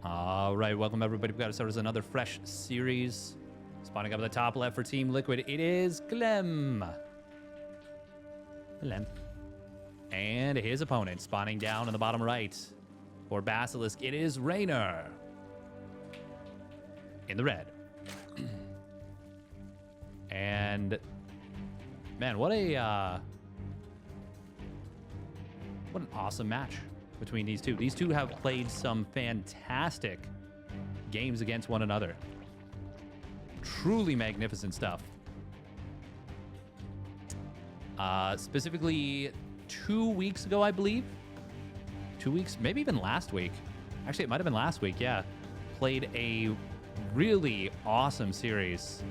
All right, welcome everybody. We've got to start with another fresh series. Spawning up at the top left for Team Liquid, it is Clem. And his opponent spawning down in the bottom right for Basilisk, it is Reynor. In the red. And man, what an awesome match between these two. These two have played some fantastic games against one another. Truly magnificent stuff. Specifically 2 weeks ago, I believe. 2 weeks, maybe even last week. Actually, it might have been last week, yeah. Played a really awesome series.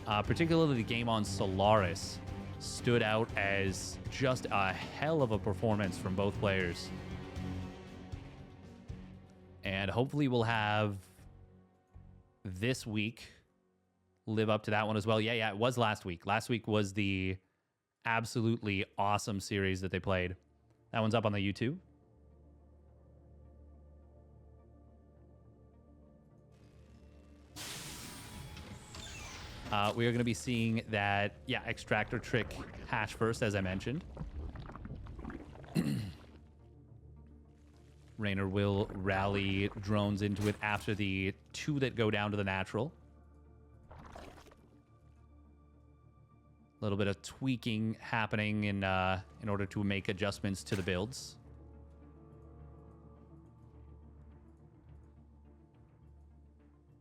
Particularly the game on Solaris stood out as just a hell of a performance from both players. And hopefully we'll have this week live up to that one as well. Yeah, it was last week. Last week was the absolutely awesome series that they played. That one's up on the YouTube. We are going to be seeing that, yeah, extractor trick hatch first, as I mentioned. Reynor will rally drones into it after the two that go down to the natural. A little bit of tweaking happening in order to make adjustments to the builds.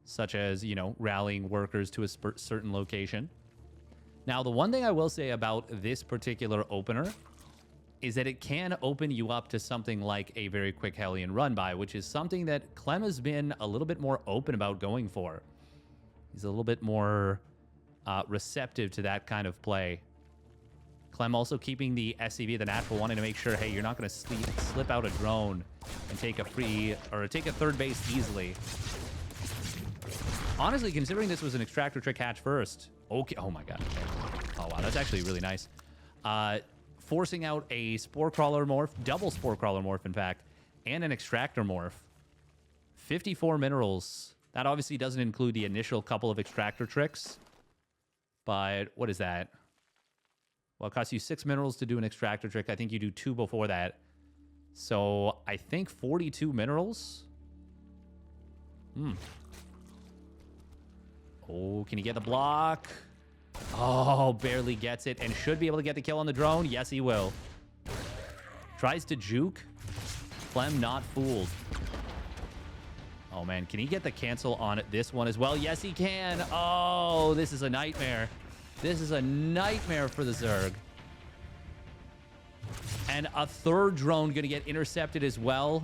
Such as, you know, rallying workers to a certain location. Now, the one thing I will say about this particular opener is that it can open you up to something like a very quick Hellion run-by, which is something that Clem has been a little bit more open about going for. He's a little bit more receptive to that kind of play. Clem also keeping the SCV, the natural, wanting to make sure, hey, you're not going to slip out a drone and take a third base easily. Honestly, considering this was an extractor trick hatch first. Okay. Oh my god. Oh wow, that's actually really nice. Forcing out a spore crawler morph, double spore crawler morph, in fact, and an extractor morph. 54 minerals. That obviously doesn't include the initial couple of extractor tricks. But what is that? Well, it costs you 6 minerals to do an extractor trick. I think you do 2 before that. So I think 42 minerals. Oh, can he get the block? Oh, barely gets it and should be able to get the kill on the drone. Yes, he will. Tries to juke. Clem not fooled. Oh, man. Can he get the cancel on this one as well? Yes, he can. Oh, this is a nightmare. This is a nightmare for the Zerg. And a third drone going to get intercepted as well.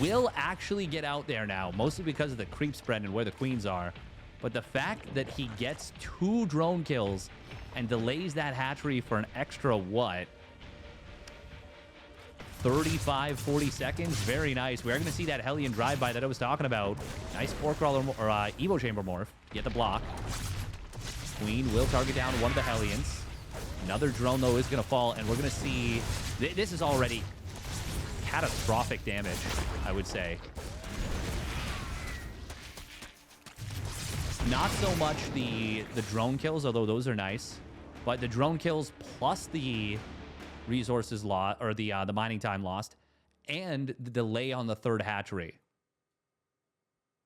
Will actually get out there now, mostly because of the creep spread and where the queens are. But the fact that he gets 2 drone kills and delays that hatchery for an extra, what? 35, 40 seconds? Very nice. We're going to see that Hellion drive-by that I was talking about. Nice spore crawler or Evo chamber morph. Get the block. Queen will target down one of the Hellions. Another drone, though, is going to fall, and we're going to see... This is already catastrophic damage, I would say. Not so much the drone kills, although those are nice, but the drone kills plus the resources lost, or the mining time lost, and the delay on the third hatchery.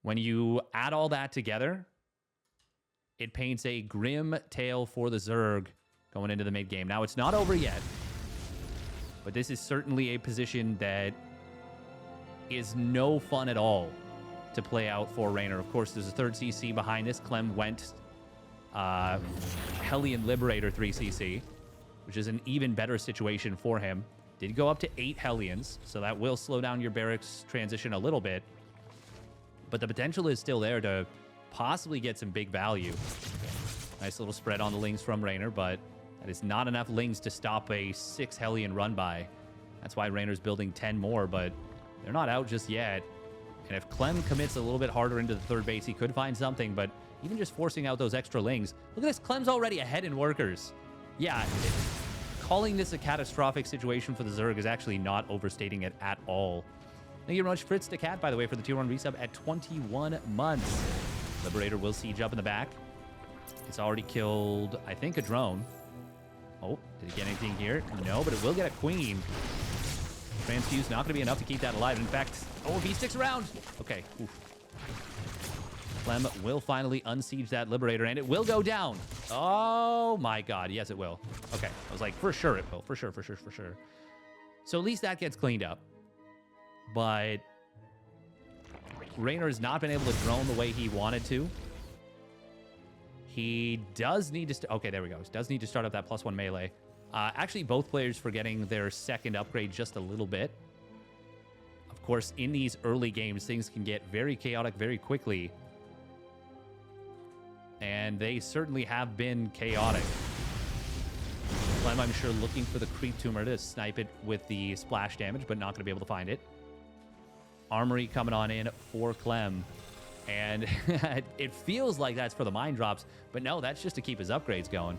When you add all that together, it paints a grim tale for the Zerg going into the mid game. Now, it's not over yet, but this is certainly a position that is no fun at all to play out for Reynor. Of course, there's a third CC behind this. Clem went Hellion Liberator 3CC, which is an even better situation for him. Did go up to 8 Hellions, so that will slow down your barracks transition a little bit. But the potential is still there to possibly get some big value. Nice little spread on the Lings from Reynor, but that is not enough Lings to stop a 6 Hellion run-by. That's why Reynor's building 10 more, but they're not out just yet. And if Clem commits a little bit harder into the third base, he could find something, but even just forcing out those extra Lings. Look at this, Clem's already ahead in workers. Yeah, calling this a catastrophic situation for the Zerg is actually not overstating it at all. Thank you very much, Fritz the Cat, by the way, for the tier 1 resub at 21 months. Liberator will siege up in the back. It's already killed, I think, a drone. Oh, did it get anything here? No, but it will get a queen. Transfuse not going to be enough to keep that alive. In fact, oh, if he sticks around. Okay. Oof. Clem will finally unsiege that Liberator, and it will go down. Oh, my God. Yes, it will. Okay. I was like, for sure it will. For sure, for sure, for sure. So at least that gets cleaned up. But Reynor has not been able to drone the way he wanted to. He does need to... Okay, there we go. He does need to start up that +1 melee. Actually, both players forgetting their second upgrade just a little bit. Of course, in these early games, things can get very chaotic very quickly. And they certainly have been chaotic. Clem, I'm sure, looking for the creep tumor to snipe it with the splash damage, but not going to be able to find it. Armory coming on in for Clem. And it feels like that's for the mine drops, but no, that's just to keep his upgrades going.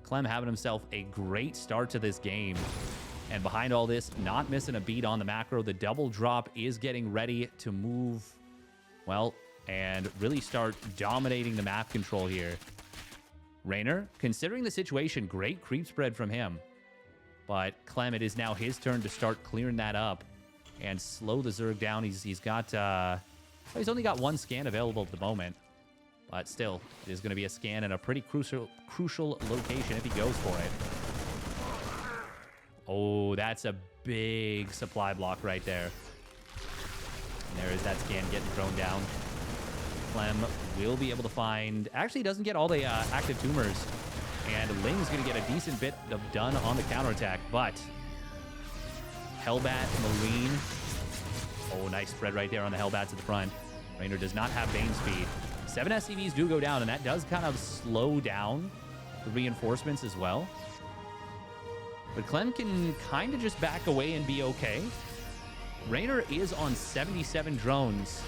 Clem having himself a great start to this game. And behind all this, not missing a beat on the macro. The double drop is getting ready to move, well, and really start dominating the map control here. Reynor, considering the situation, great creep spread from him. But Clem, it is now his turn to start clearing that up and slow the Zerg down. He's got, he's only got one scan available at the moment. But still, it is going to be a scan in a pretty crucial location if he goes for it. Oh, that's a big supply block right there. And there is that scan getting thrown down. Clem will be able to find... Actually, he doesn't get all the active tumors. And Ling's going to get a decent bit of done on the counterattack, but... Hellbat, Marine. Oh, nice spread right there on the Hellbats at the front. Reynor does not have Bane speed. 7 SCVs do go down, and that does kind of slow down the reinforcements as well. But Clem can kind of just back away and be okay. Reynor is on 77 drones.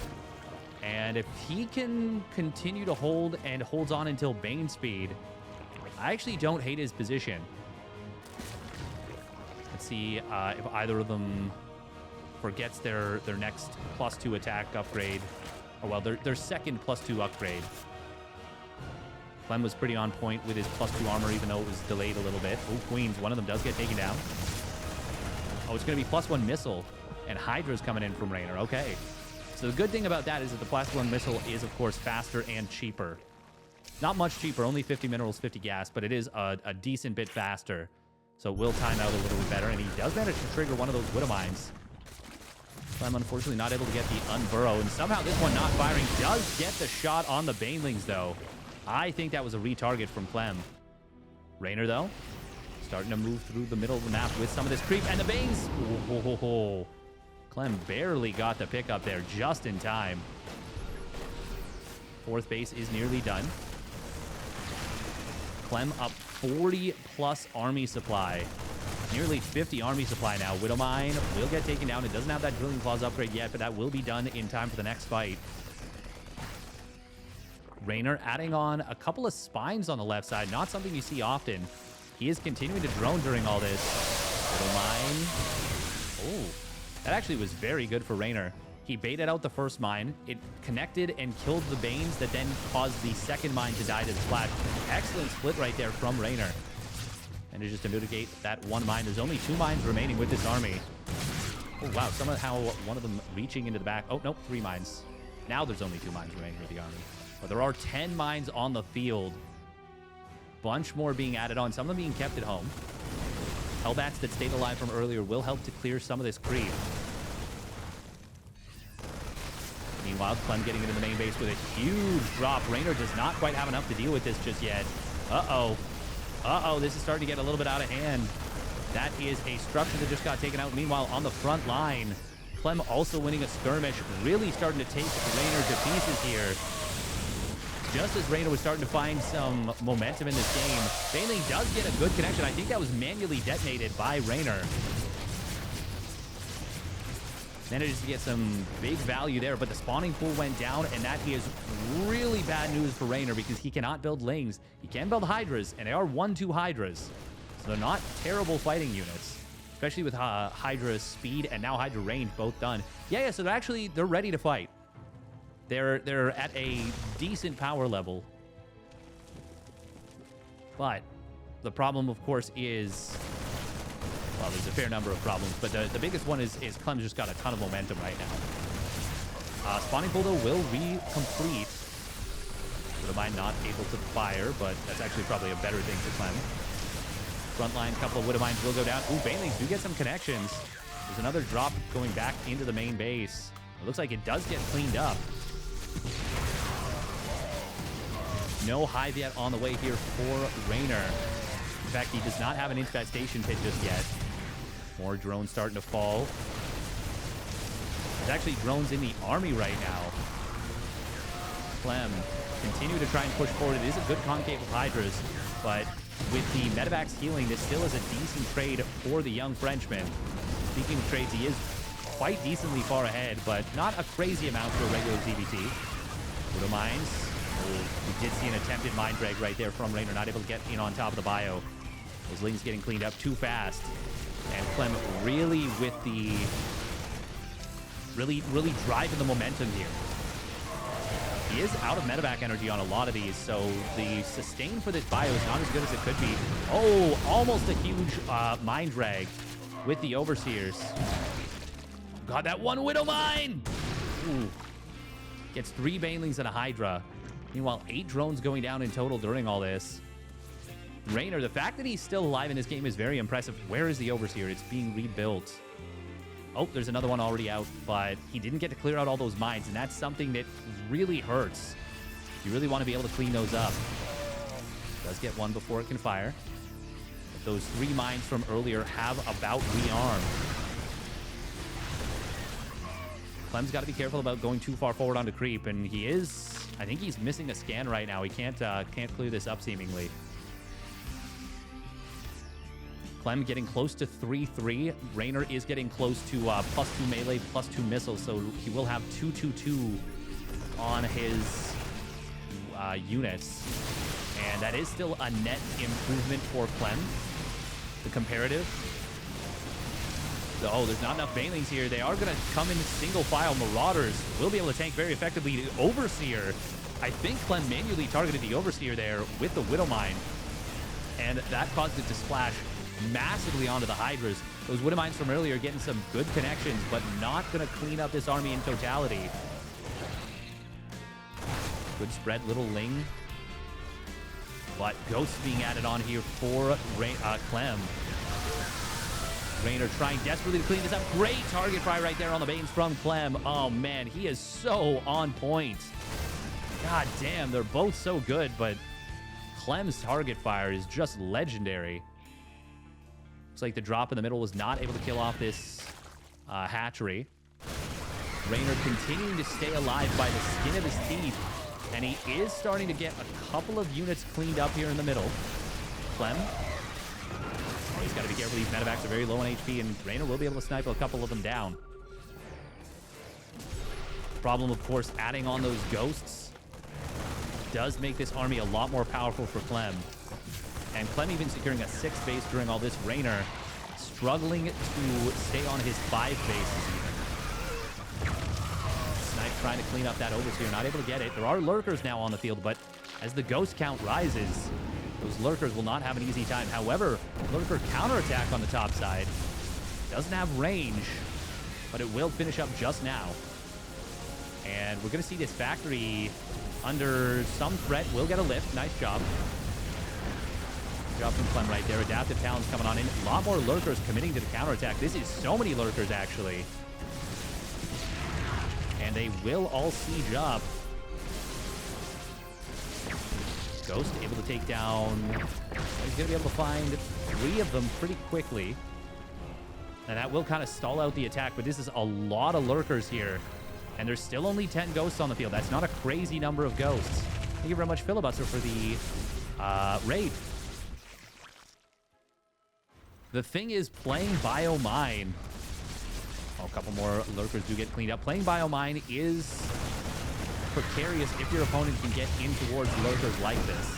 And if he can continue to hold and holds on until Bane speed, I actually don't hate his position. Let's see if either of them forgets their next +2 attack upgrade. Oh, well, their second +2 upgrade. Clem was pretty on point with his +2 armor, even though it was delayed a little bit. Oh, Queens. One of them does get taken down. Oh, it's going to be +1 missile. And Hydra's coming in from Reynor. Okay. So the good thing about that is that the +1 missile is, of course, faster and cheaper. Not much cheaper, only 50 minerals, 50 gas, but it is a decent bit faster. So it will time out a little bit better, and he does manage to trigger one of those Widow Mines. Clem, unfortunately, not able to get the unburrow, and somehow this one not firing does get the shot on the Banelings, though. I think that was a retarget from Clem. Reynor, though, starting to move through the middle of the map with some of this creep, and the Banes... Oh. Clem barely got the pickup there just in time. Fourth base is nearly done. Clem up 40+ army supply. Nearly 50 army supply now. Widowmine will get taken down. It doesn't have that Drilling Claws upgrade yet, but that will be done in time for the next fight. Reynor adding on a couple of spines on the left side. Not something you see often. He is continuing to drone during all this. Widowmine. Oh, that actually was very good for Reynor. He baited out the first mine. It connected and killed the Banes that then caused the second mine to die to the splash. Excellent split right there from Reynor. And just to mitigate that one mine, there's only 2 mines remaining with this army. Oh, wow. Somehow one of them reaching into the back. Oh, nope. 3 mines. Now there's only 2 mines remaining with the army. But there are 10 mines on the field. Bunch more being added on. Some of them being kept at home. Hellbats that stayed alive from earlier will help to clear some of this creep. Meanwhile, Clem getting into the main base with a huge drop. Reynor does not quite have enough to deal with this just yet. Uh-oh. Uh-oh, this is starting to get a little bit out of hand. That is a structure that just got taken out. Meanwhile, on the front line, Clem also winning a skirmish, really starting to take Reynor to pieces here. Just as Reynor was starting to find some momentum in this game, Baneling does get a good connection. I think that was manually detonated by Reynor. Manages to get some big value there, but the spawning pool went down, and that is really bad news for Reynor because he cannot build Lings. He can build Hydras, and they are 1-2 Hydras. So they're not terrible fighting units. especially with Hydra's speed and now Hydra range both done. Yeah, so they're ready to fight. They're at a decent power level. But the problem, of course, is... Well, there's a fair number of problems, but the biggest one is Clem's just got a ton of momentum right now. Spawning Pool, though, will re-complete. Widowmine not able to fire, but that's actually probably a better thing for Clem. Frontline, couple of Widowmines will go down. Ooh, Banelings do get some connections. There's another drop going back into the main base. It looks like it does get cleaned up. No hive yet on the way here for Reynor. In fact, he does not have an infestation pit just yet. More drones starting to fall. There's actually drones in the army right now. Clem continue to try and push forward. It is a good concave of Hydras, but with the Medivacs healing, this still is a decent trade for the young Frenchman. Speaking of trades, he is quite decently far ahead, but not a crazy amount for a regular ZvT. Widow Mines. We did see an attempted mind drag right there from Reynor, not able to get in on top of the bio. Those Lings getting cleaned up too fast. And Clem really with the... Really driving the momentum here. He is out of medevac energy on a lot of these, so the sustain for this bio is not as good as it could be. Oh, almost a huge mind drag with the Overseers. Got that one Widow Mine! Ooh. Gets 3 Banelings and a Hydra. Meanwhile, 8 drones going down in total during all this. Reynor, the fact that he's still alive in this game is very impressive. Where is the Overseer? It's being rebuilt. Oh, there's another one already out, but he didn't get to clear out all those mines, and that's something that really hurts. You really want to be able to clean those up. Does get one before it can fire. But those 3 mines from earlier have about rearmed. Clem's got to be careful about going too far forward onto creep, and he is... I think he's missing a scan right now. He can't clear this up, seemingly. Clem getting close to 3-3. Reynor is getting close to +2 melee, +2 missiles, so he will have 2-2-2 on his units. And that is still a net improvement for Clem. The comparative. Oh, there's not enough Banelings here. They are going to come in single file. Marauders will be able to tank very effectively. The Overseer. I think Clem manually targeted the Overseer there with the Widow Mine. And that caused it to splash massively onto the Hydras. Those Widow Mines from earlier getting some good connections, but not going to clean up this army in totality. Good spread, little Ling. But Ghosts being added on here for Clem. Reynor trying desperately to clean this up. Great target fry right there on the Banes from Clem. Oh, man, he is so on point. God damn, they're both so good, but Clem's target fire is just legendary. Looks like the drop in the middle was not able to kill off this hatchery. Reynor continuing to stay alive by the skin of his teeth, and he is starting to get a couple of units cleaned up here in the middle. Clem. He's got to be careful. These medevacs are very low on HP, and Reynor will be able to snipe a couple of them down. Problem, of course, adding on those Ghosts does make this army a lot more powerful for Clem. And Clem even securing a 6th base during all this. Reynor struggling to stay on his 5 bases even. Snipe trying to clean up that Overseer, not able to get it. There are Lurkers now on the field, but as the Ghost count rises, those Lurkers will not have an easy time. However, Lurker counterattack on the top side doesn't have range, but it will finish up just now. And we're going to see this factory under some threat. Will get a lift. Nice job. Good job from Clem right there. Adaptive Talons coming on in. A lot more Lurkers committing to the counterattack. This is so many Lurkers, actually. And they will all siege up. Ghost able to take down... He's going to be able to find 3 of them pretty quickly. And that will kind of stall out the attack, but this is a lot of Lurkers here. And there's still only 10 Ghosts on the field. That's not a crazy number of Ghosts. Thank you very much, Filibuster, for the raid. The thing is, playing Biomine... Oh, a couple more Lurkers do get cleaned up. Playing Biomine is precarious if your opponent can get in towards Lurkers like this.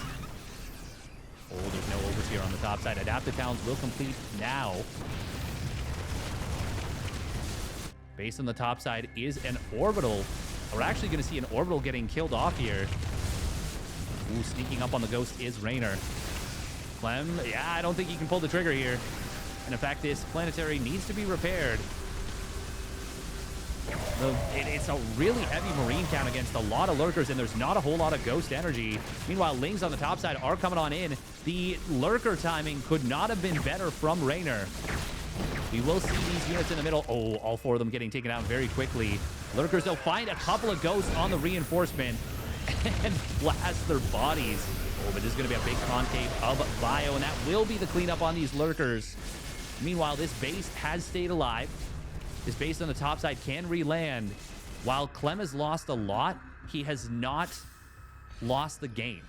Oh, there's no Overseer on the top side. Adaptive Talons will complete now. Base on the top side is an orbital. We're actually going to see an orbital getting killed off here. Ooh, sneaking up on the ghost is Reynor. Clem, yeah, I don't think he can pull the trigger here. And in fact, this planetary needs to be repaired. It's a really heavy marine count against a lot of lurkers, and there's not a whole lot of ghost energy. Meanwhile, Lings on the top side are coming on in. The lurker timing could not have been better from Reynor. We will see these units in the middle. Oh, all 4 of them getting taken out very quickly. Lurkers, they'll find a couple of ghosts on the reinforcement and blast their bodies. Oh, but this is going to be a big concave of bio, and that will be the cleanup on these lurkers. Meanwhile, this base has stayed alive. This base on the top side can re-land. While Clem has lost a lot, he has not lost the game.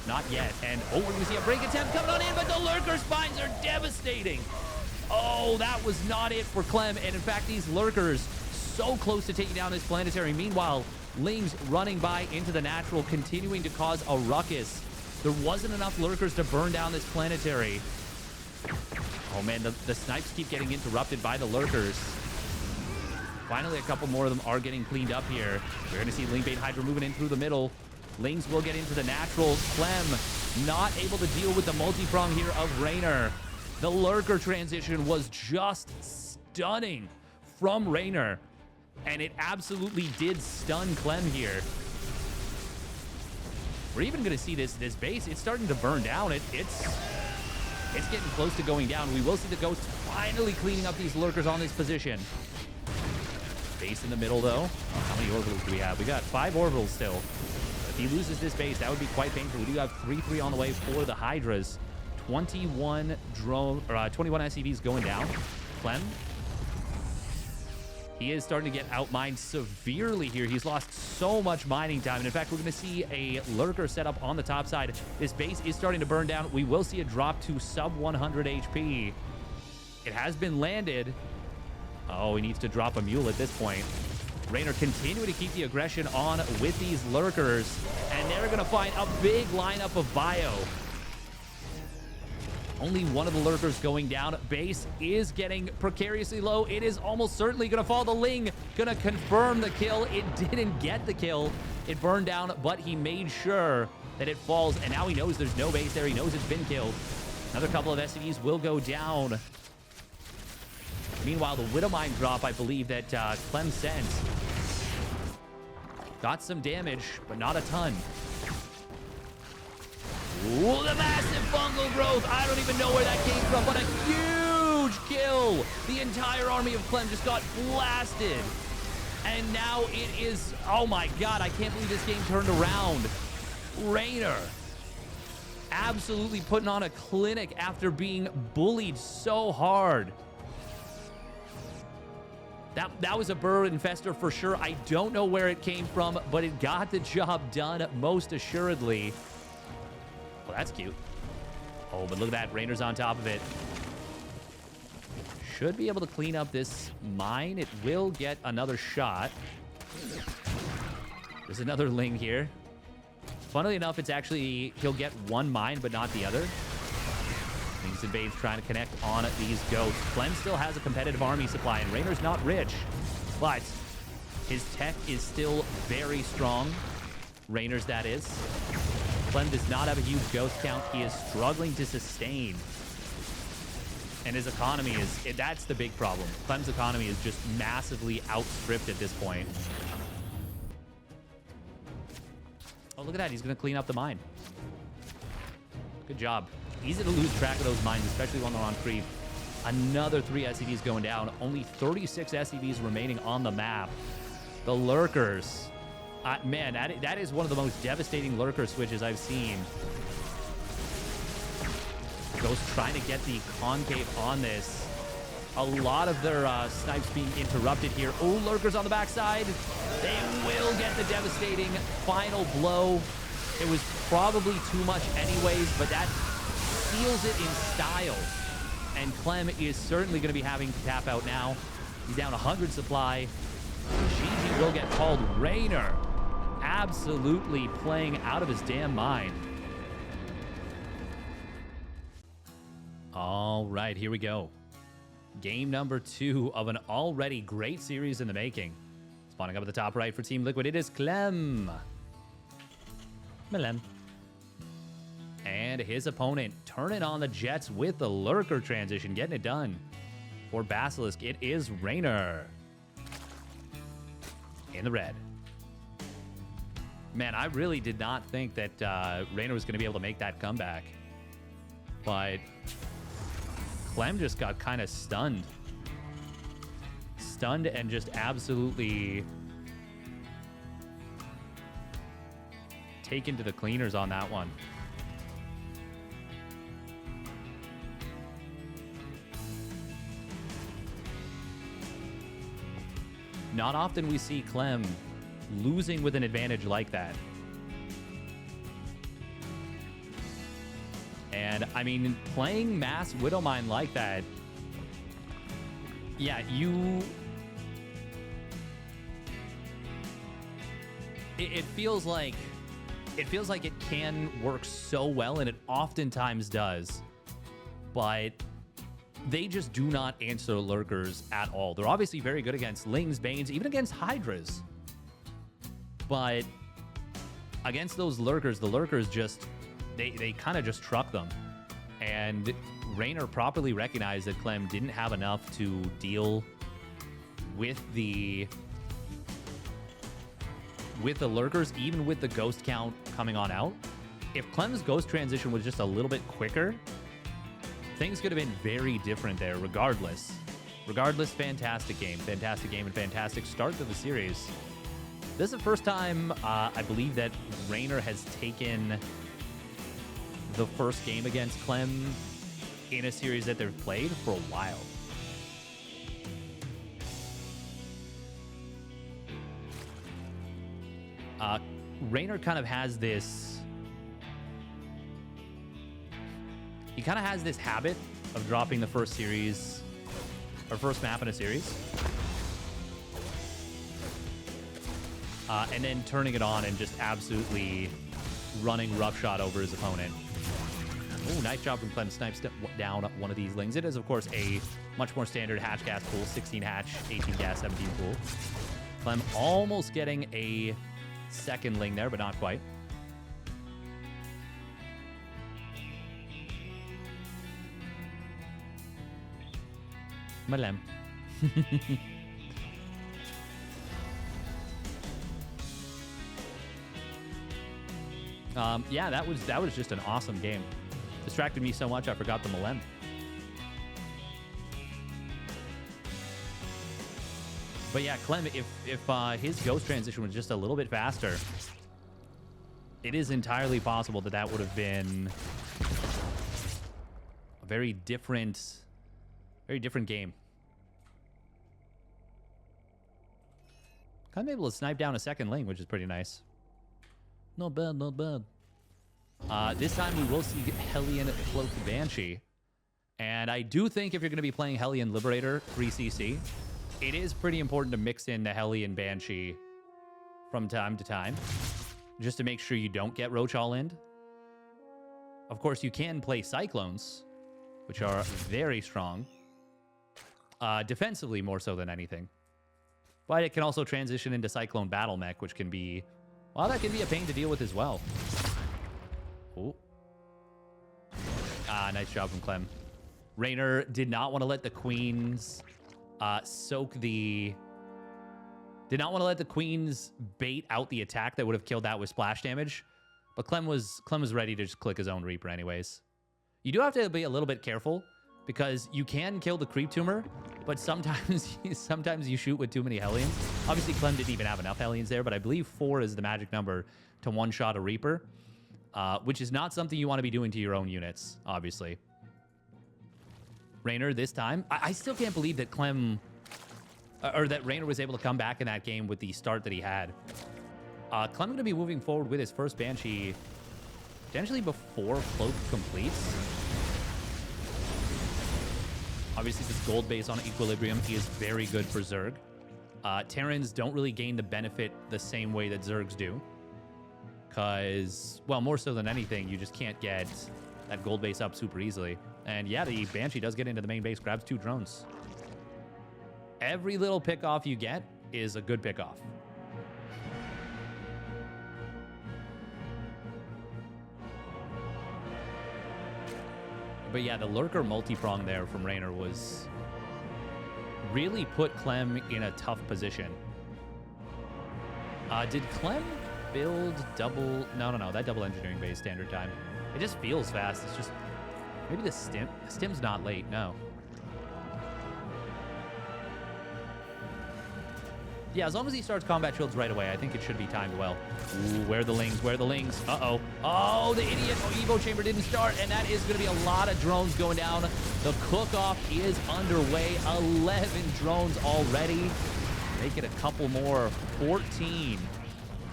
Not yet. And, oh, we see a break attempt coming on in, but the lurker spines are devastating. Oh, that was not it for Clem. And in fact, these lurkers so close to taking down this planetary. Meanwhile, Lings running by into the natural, continuing to cause a ruckus. There wasn't enough lurkers to burn down this planetary. Oh man, the snipes keep getting interrupted by the lurkers. Finally, a couple more of them are getting cleaned up here. We're going to see Lingbait Hydra moving in through the middle. Lings will get into the natural. Clem not able to deal with the multi-prong here of Reynor. The lurker transition was just stunning from Reynor. And it absolutely did stun Clem here. We're even going to see this base. It's starting to burn down. It's getting close to going down. We will see the ghost finally cleaning up these lurkers on this position. Base in the middle, though. Oh, how many orbitals do we have? We got 5 orbitals still. If he loses this base, that would be quite painful. We do have 3-3 on the way for the Hydras. 21 SCVs going down. Clem. He is starting to get outmined severely here. He's lost so much mining time. And in fact, we're going to see a lurker set up on the top side. This base is starting to burn down. We will see a drop to sub 100 HP. It has been landed. Oh, he needs to drop a mule at this point. Reynor continuing to keep the aggression on with these lurkers. And they're going to find a big lineup of bio. Only one of the lurkers going down. Base is getting precariously low. It is almost certainly going to fall. The Ling going to confirm the kill. It didn't get the kill. It burned down, but he made sure that it falls. And now he knows there's no base there. He knows it's been killed. Another couple of SCVs will go down. Meanwhile, the Widowmine drop, I believe, that Clem sent, got some damage, but not a ton. Ooh, the massive fungal growth. I don't even know where that came from, but a huge kill. The entire army of Clem just got blasted. And now it is, oh my God, I can't believe this game turned around. Reynor absolutely putting on a clinic after being bullied so hard. That was a burrow infester for sure. I don't know where it came from, but it got the job done most assuredly. Well, that's cute. Oh, but look at that. Reynor's on top of it. Should be able to clean up this mine. It will get another shot. There's another Ling here. Funnily enough, it's actually, he'll get one mine, but not the other. Lings and Babes trying to connect on these ghosts. Clem still has a competitive army supply, and Reynor's not rich, but his tech is still very strong. Reynor's, that is. Clem does not have a huge ghost count. He is struggling to sustain. And his economy is, that's the big problem. Clem's economy is just massively outstripped at this point. Oh, look at that. He's going to clean up the mine. Good job. Easy to lose track of those mines, especially when they're on creep. Another 3 SCVs going down. Only 36 SCVs remaining on the map. The lurkers. Man, that is one of the most devastating lurker switches I've seen. Ghost trying to get the concave on this. A lot of their snipes being interrupted here. Oh, lurkers on the backside. They will get the devastating final blow. It was probably too much anyways, but that seals it in style. And Clem is certainly going to be having to tap out now. He's down 100 supply. GG will get called. Reynor absolutely playing out of his damn mind. All right, here we go. Game number 2 of an already great series in the making. Spawning up at the top right for Team Liquid, it is Clem. Clem. And his opponent turning on the Jets with the Lurker transition, getting it done. For Basilisk, it is Reynor. In the red. Man, I really did not think that Reynor was going to be able to make that comeback. But Clem just got kind of stunned. Stunned and just absolutely taken to the cleaners on that one. Not often we see Clem losing with an advantage like that. And, I mean, playing Mass Widowmine like that, yeah, It feels like it can work so well, and it oftentimes does. But they just do not answer Lurkers at all. They're obviously very good against Lings, Banes, even against Hydras. But against those Lurkers, the Lurkers just, they kind of just truck them. And Reynor properly recognized that Clem didn't have enough to deal with the Lurkers, even with the Ghost count coming on out. If Clem's Ghost transition was just a little bit quicker, things could have been very different there regardless. Regardless, fantastic game, and fantastic start to the series. This is the first time I believe that Reynor has taken the first game against Clem in a series that they've played for a while. Reynor kind of has this... He kind of has this habit of dropping the first series, or first map in a series. And then turning it on and just absolutely running roughshod over his opponent. Oh, nice job from Clem. Snipes down one of these Lings. It is, of course, a much more standard hatch gas pool. 16 hatch, 18 gas, 17 pool. Clem almost getting a second Ling there, but not quite. Malem. Yeah, that was just an awesome game. Distracted me so much I forgot the Malem. But yeah, Clem, if his Ghost transition was just a little bit faster, it is entirely possible that that would have been a very different game. Kind of able to snipe down a second Ling, which is pretty nice. Not bad, not bad. This time we will see Hellion Cloaked Banshee. And I do think if you're going to be playing Hellion Liberator 3CC, it is pretty important to mix in the Hellion Banshee from time to time, just to make sure you don't get Roach All-In. Of course, you can play Cyclones, which are very strong. Defensively, more so than anything. But it can also transition into Cyclone Battle Mech, which can be... Well, that can be a pain to deal with as well. Oh. Nice job from Clem. Reynor did not want to let the Queens soak the... Did not want to let the Queens bait out the attack that would have killed that with splash damage. But Clem was ready to just click his own Reaper anyways. You do have to be a little bit careful, because you can kill the Creep Tumor, but sometimes you shoot with too many Hellions. Obviously, Clem didn't even have enough Hellions there, but I believe 4 is the magic number to one-shot a Reaper, which is not something you want to be doing to your own units, obviously. Reynor this time. I still can't believe that Clem... or that Reynor was able to come back in that game with the start that he had. Clem going to be moving forward with his first Banshee potentially before Cloak completes. Obviously, this gold base on Equilibrium is very good for Zerg. Terrans don't really gain the benefit the same way that Zergs do. Because, well, more so than anything, you just can't get that gold base up super easily. And yeah, the Banshee does get into the main base, grabs 2 drones. Every little pickoff you get is a good pickoff. But yeah, the Lurker multi-prong there from Reynor was really put Clem in a tough position. Did Clem build double? No. That double engineering base standard time. It just feels fast. It's just maybe the stim's not late. No. Yeah, as long as he starts combat shields right away, I think it should be timed well. Ooh, where are the lings? Where are the lings? Uh-oh. Oh, the idiot Evo chamber didn't start, and that is going to be a lot of drones going down. The cook-off is underway. 11 drones already. Make it a couple more. 14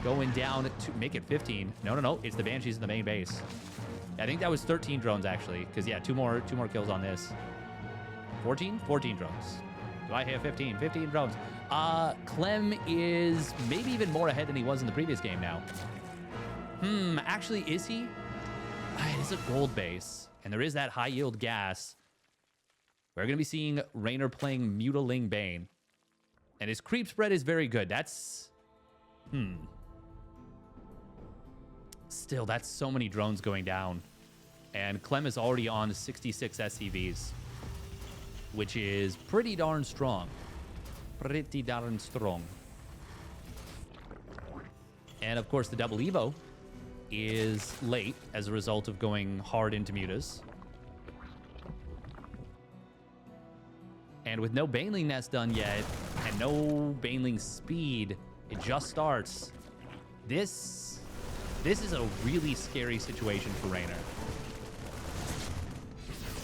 going down to make it 15. No. It's the Banshees in the main base. I think that was 13 drones, actually, because, yeah, two more kills on this. 14? 14 drones. Do I hear 15? 15 drones. Clem is maybe even more ahead than he was in the previous game now. Actually, is he? It is a gold base, and there is that high yield gas. We're going to be seeing Reynor playing Mutiling Bane. And his creep spread is very good. That's... Still, that's so many drones going down. And Clem is already on 66 SCVs, which is pretty darn strong. Pretty darn strong. And of course, the double Evo is late as a result of going hard into mutas. And with no Baneling Nest done yet, and no Baneling speed, it just starts. This is a really scary situation for Reynor.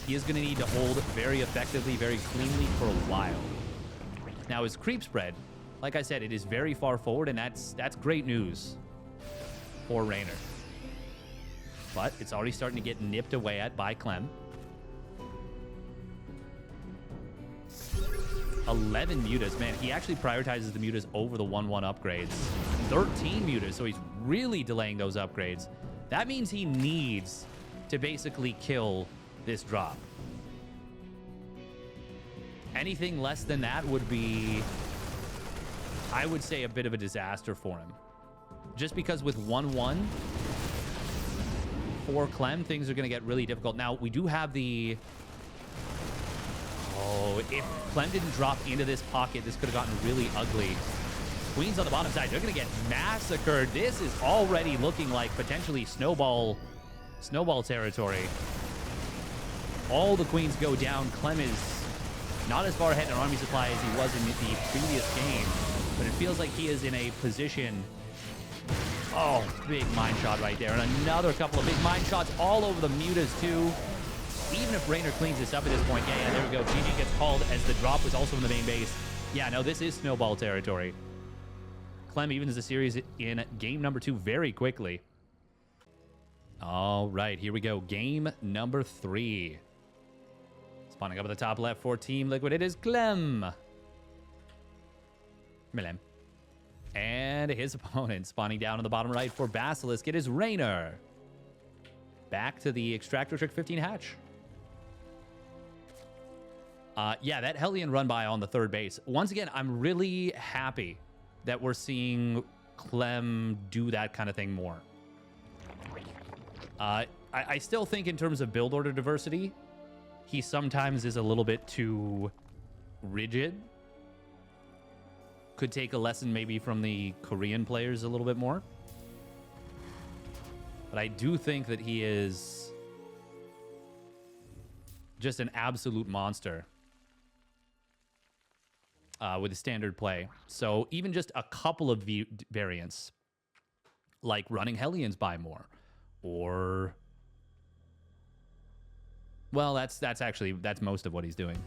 He is going to need to hold very effectively, very cleanly for a while. Now, his creep spread, like I said, it is very far forward, and that's great news for Reynor. But it's already starting to get nipped away at by Clem. 11 mutas. Man, he actually prioritizes the mutas over the 1-1 upgrades. 13 mutas, so he's really delaying those upgrades. That means he needs to basically kill this drop. Anything less than that would be, I would say, a bit of a disaster for him. Just because with 1-1 for Clem, things are going to get really difficult. Now, we do have the... Oh, if Clem didn't drop into this pocket, this could have gotten really ugly. Queens on the bottom side, they're going to get massacred. This is already looking like potentially snowball territory. All the queens go down. Clem is not as far ahead in army supply as he was in the previous game, but it feels like he is in a position... Oh, big mine shot right there. And another couple of big mine shots all over the mutas, too. Even if Reynor cleans this up at this point, yeah, there we go. GG gets called as the drop was also in the main base. Yeah, no, this is snowball territory. Clem evens the series in game number 2 very quickly. All right, here we go. Game number 3. Spawning up at the top left for Team Liquid, it is Clem. Clem. And his opponent spawning down on the bottom right for Basilisk, it is Reynor. Back to the Extractor Trick 15 hatch. Yeah, that Hellion run by on the third base. Once again, I'm really happy that we're seeing Clem do that kind of thing more. I still think in terms of build order diversity, he sometimes is a little bit too rigid. Could take a lesson maybe from the Korean players a little bit more. But I do think that he is just an absolute monster with the standard play. So even just a couple of variants, like running Hellions by more, or... Well, that's most of what he's doing.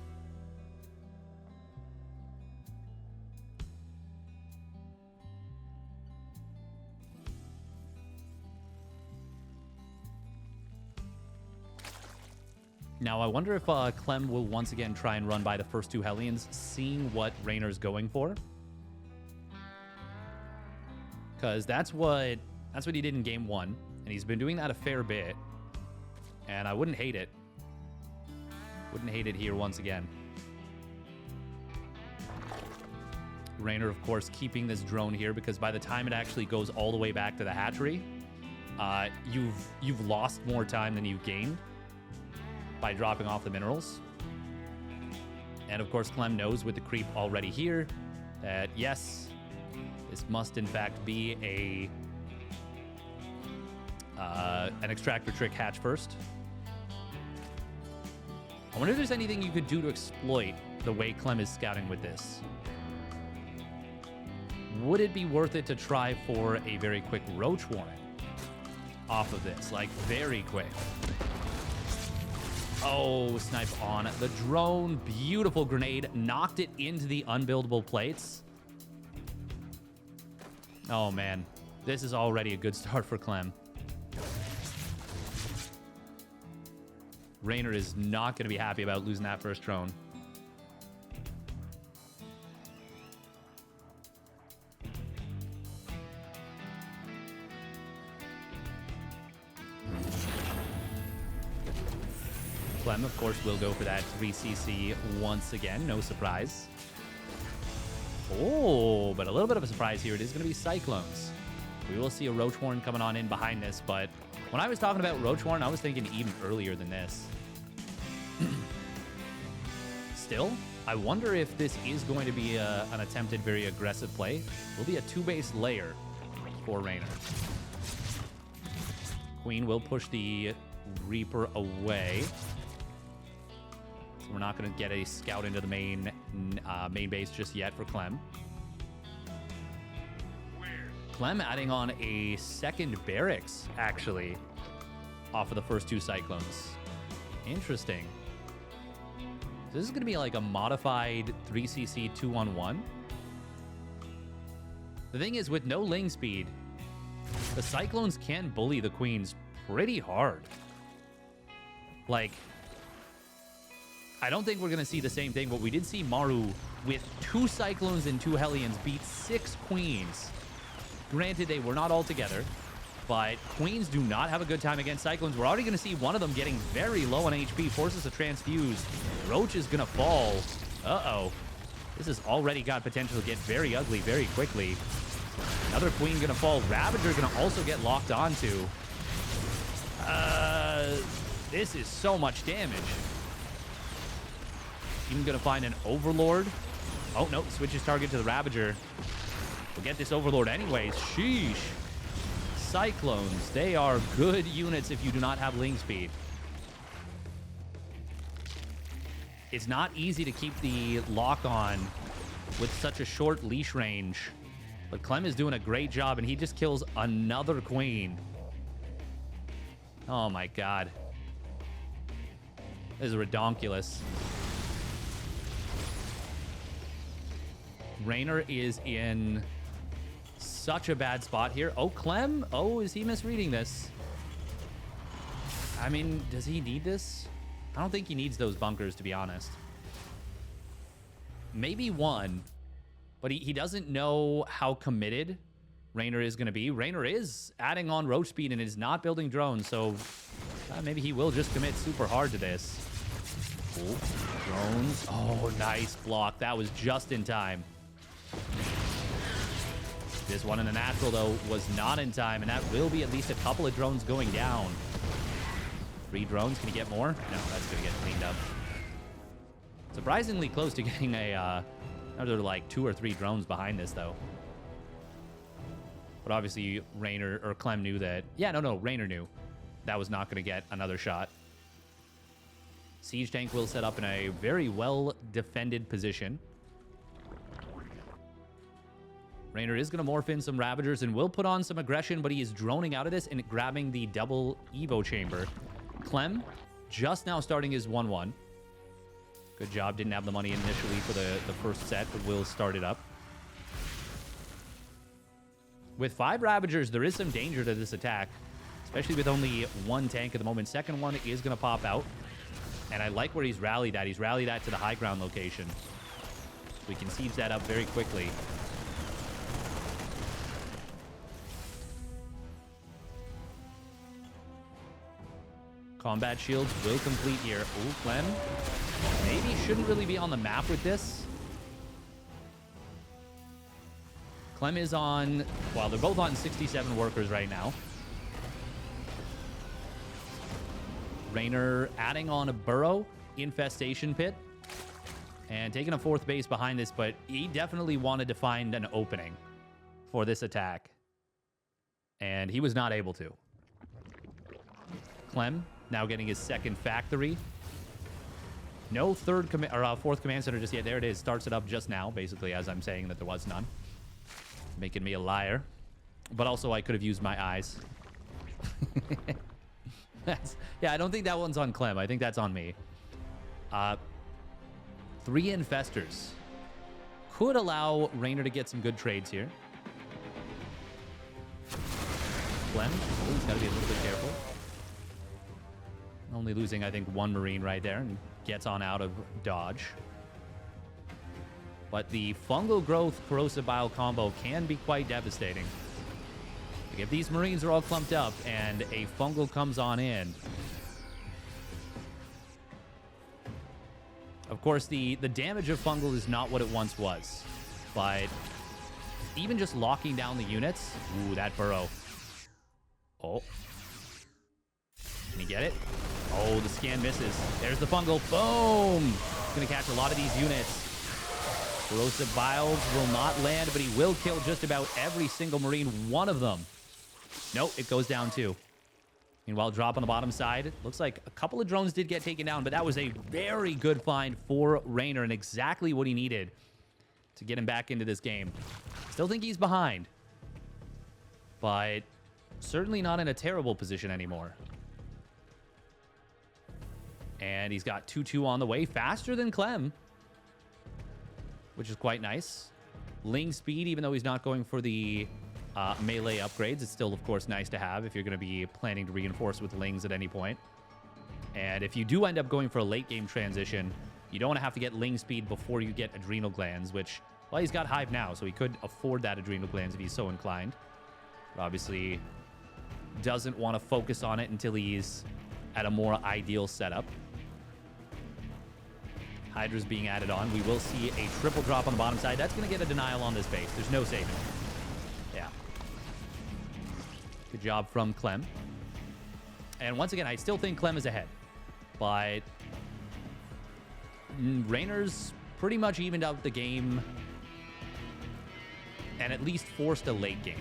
Now, I wonder if Clem will once again try and run by the first 2 Hellions, seeing what Reynor's going for. Because that's what he did in game 1, and he's been doing that a fair bit. And I wouldn't hate it. Wouldn't hate it here once again. Reynor, of course, keeping this drone here because by the time it actually goes all the way back to the hatchery, you've lost more time than you've gained by dropping off the minerals. And of course, Clem knows with the creep already here that yes, this must in fact be an extractor trick hatch first. I wonder if there's anything you could do to exploit the way Clem is scouting with this. Would it be worth it to try for a very quick roach warning off of this? Like, very quick. Oh, snipe on the drone. Beautiful grenade. Knocked it into the unbuildable plates. Oh, man. This is already a good start for Clem. Reynor is not going to be happy about losing that first drone. Clem, of course, will go for that 3cc once again. No surprise. Oh, but a little bit of a surprise here. It is going to be Cyclones. We will see a Roach Horn coming on in behind this, but when I was talking about Roach Horn, I was thinking even earlier than this. Still, I wonder if this is going to be an attempted very aggressive play. It will be a 2-base layer for Reynor. Queen will push the Reaper away. So we're not going to get a scout into the main base just yet for Clem. Clem adding on a second barracks, actually, off of the first 2 Cyclones. Interesting. So this is going to be like a modified 3cc 2-on-1. The thing is, with no ling speed, the Cyclones can bully the Queens pretty hard. Like, I don't think we're going to see the same thing, but we did see Maru with 2 Cyclones and 2 Hellions beat 6 Queens. Granted, they were not all together, but Queens do not have a good time against Cyclones. We're already going to see one of them getting very low on HP, forces a transfuse. Roach is going to fall. Uh-oh. This has already got potential to get very ugly very quickly. Another Queen going to fall. Ravager going to also get locked onto. This is so much damage. Even going to find an Overlord. Oh, no. Switches target to the Ravager. We'll get this Overlord anyways. Sheesh. Cyclones. They are good units if you do not have ling speed. It's not easy to keep the lock on with such a short leash range. But Clem is doing a great job, and he just kills another Queen. Oh, my God. This is redonkulous. Reynor is in such a bad spot here. Oh, Clem? Oh, is he misreading this? I mean, does he need this? I don't think he needs those bunkers, to be honest. Maybe one, but he doesn't know how committed Reynor is going to be. Reynor is adding on roach speed and is not building drones, so maybe he will just commit super hard to this. Oh, drones. Oh, nice block. That was just in time. This one in the natural, though, was not in time, and that will be at least a couple of drones going down. 3 drones. Can he get more? No, that's going to get cleaned up. Surprisingly close to getting another, like, 2 or 3 drones behind this, though. But obviously, Reynor, or Clem knew that... Yeah, no, Reynor knew that was not going to get another shot. Siege tank will set up in a very well-defended position. Reynor is going to morph in some Ravagers and will put on some aggression, but he is droning out of this and grabbing the double Evo chamber. Clem just now starting his 1-1. Good job. Didn't have the money initially for the first set, but will start it up. With 5 Ravagers, there is some danger to this attack, especially with only 1 tank at the moment. Second one is going to pop out, and I like where he's rallied at. He's rallied at to the high ground location. We can siege that up very quickly. Combat shields will complete here. Ooh, Clem maybe shouldn't really be on the map with this. Clem is on, well, they're both on 67 workers right now. Reynor adding on a burrow infestation pit and taking a 4th base behind this, but he definitely wanted to find an opening for this attack, and he was not able to. Clem now getting his 2nd factory. No 4th command center just yet. There it is. Starts it up just now, basically, as I'm saying that there was none. Making me a liar. But also, I could have used my eyes. Yeah, I don't think that one's on Clem. I think that's on me. 3 infestors. Could allow Reynor to get some good trades here. Clem, oh, he's got to be a little bit careful. Only losing, I think, 1 Marine right there and gets on out of dodge. But the fungal growth corrosive bile combo can be quite devastating. Like if these Marines are all clumped up and a fungal comes on in. Of course, the damage of fungal is not what it once was. But even just locking down the units. Ooh, that burrow. Oh. Can he get it? Oh, the scan misses. There's the fungal. Boom! He's going to catch a lot of these units. Corrosive Biles will not land, but he will kill just about every single Marine. One of them. Nope, it goes down too. Meanwhile, drop on the bottom side. Looks like a couple of drones did get taken down, but that was a very good find for Reynor and exactly what he needed to get him back into this game. Still think he's behind, but certainly not in a terrible position anymore. And he's got 2-2 on the way, faster than Clem, which is quite nice. Ling speed, even though he's not going for the melee upgrades, it's still, of course, nice to have if you're going to be planning to reinforce with Lings at any point. And if you do end up going for a late game transition, you don't want to have to get Ling speed before you get adrenal glands, which, well, he's got Hive now, so he could afford that adrenal glands if he's so inclined. But obviously, doesn't want to focus on it until he's at a more ideal setup. Hydra's being added on. We will see a triple drop on the bottom side. That's going to get a denial on this base. There's no saving. Yeah. Good job from Clem. And once again, I still think Clem is ahead. But Reynor's pretty much evened out the game and at least forced a late game.